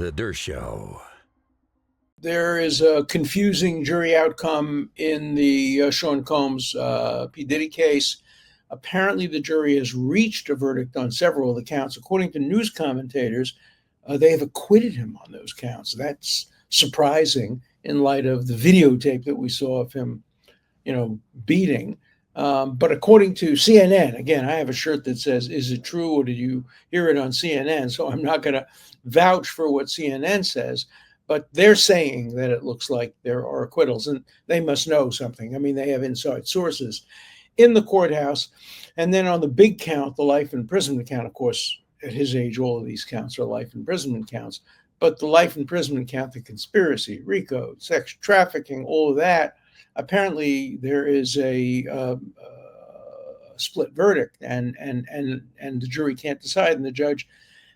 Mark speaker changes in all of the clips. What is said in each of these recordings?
Speaker 1: The Dershow.
Speaker 2: There is a confusing jury outcome in the Sean Combs P. Diddy case. Apparently, the jury has reached a verdict on several of the counts. According to news commentators, they have acquitted him on those counts. That's surprising in light of the videotape that we saw of him, beating. But according to CNN, again, I have a shirt that says, "Is it true, or did you hear it on CNN?" So I'm not going to vouch for what CNN says, but they're saying that it looks like there are acquittals, and they must know something. I mean, they have inside sources in the courthouse. And then on the big count, the life imprisonment count, of course, at his age, all of these counts are life imprisonment counts. But the life imprisonment count, the conspiracy, RICO, sex trafficking, all of that, apparently there is a split verdict, and the jury can't decide, and the judge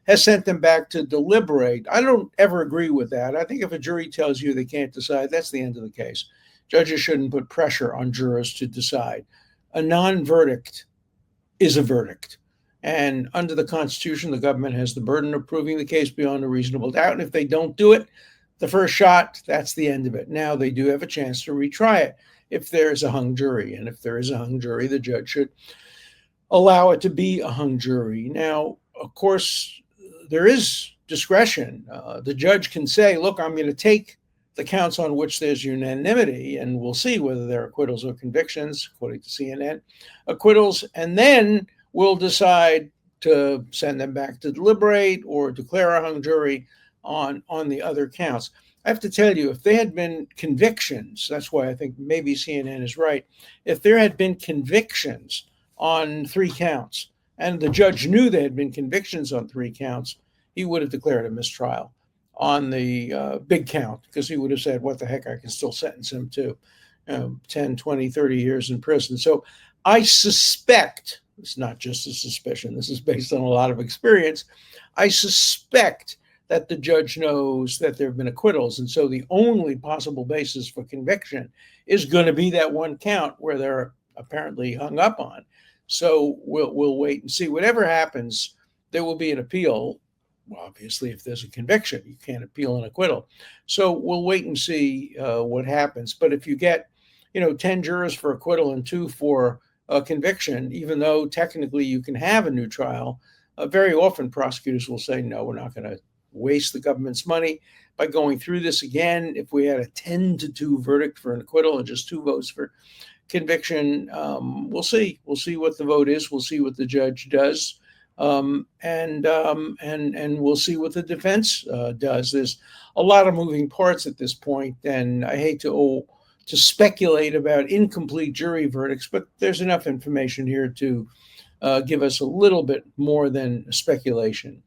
Speaker 2: has sent them back to deliberate. I don't ever agree with that. I think if a jury tells you they can't decide, that's the end of the case. Judges shouldn't put pressure on jurors to decide. A non-verdict is a verdict. And under the Constitution, the government has the burden of proving the case beyond a reasonable doubt. And if they don't do it, the first shot, that's the end of it. Now, they do have a chance to retry it if there's a hung jury. And if there is a hung jury, the judge should allow it to be a hung jury. Now, of course, there is discretion. The judge can say, look, I'm going to take the counts on which there's unanimity, and we'll see whether they're acquittals or convictions, according to CNN, acquittals, and then we'll decide to send them back to deliberate or declare a hung jury on the other counts. I have to tell you, if there had been convictions, that's why I think maybe CNN is right, if there had been convictions on 3 counts, and the judge knew there had been convictions on 3 counts, he would have declared a mistrial on the big count, because he would have said, what the heck, I can still sentence him to 10, 20, 30 years in prison. So I suspect, it's not just a suspicion, this is based on a lot of experience, I suspect that the judge knows that there have been acquittals. And so the only possible basis for conviction is going to be that 1 count where they're apparently hung up on. So we'll wait and see. Whatever happens, there will be an appeal. Well, obviously, if there's a conviction, you can't appeal an acquittal. So we'll wait and see what happens. But if you get, 10 jurors for acquittal and 2 for conviction, even though technically you can have a new trial, very often prosecutors will say, no, we're not going to waste the government's money by going through this again. If we had a 10-2 verdict for an acquittal and just 2 votes for conviction, we'll see. We'll see what the vote is. We'll see what the judge does. And we'll see what the defense does. There's a lot of moving parts at this point, and I hate to speculate about incomplete jury verdicts, but there's enough information here to give us a little bit more than speculation.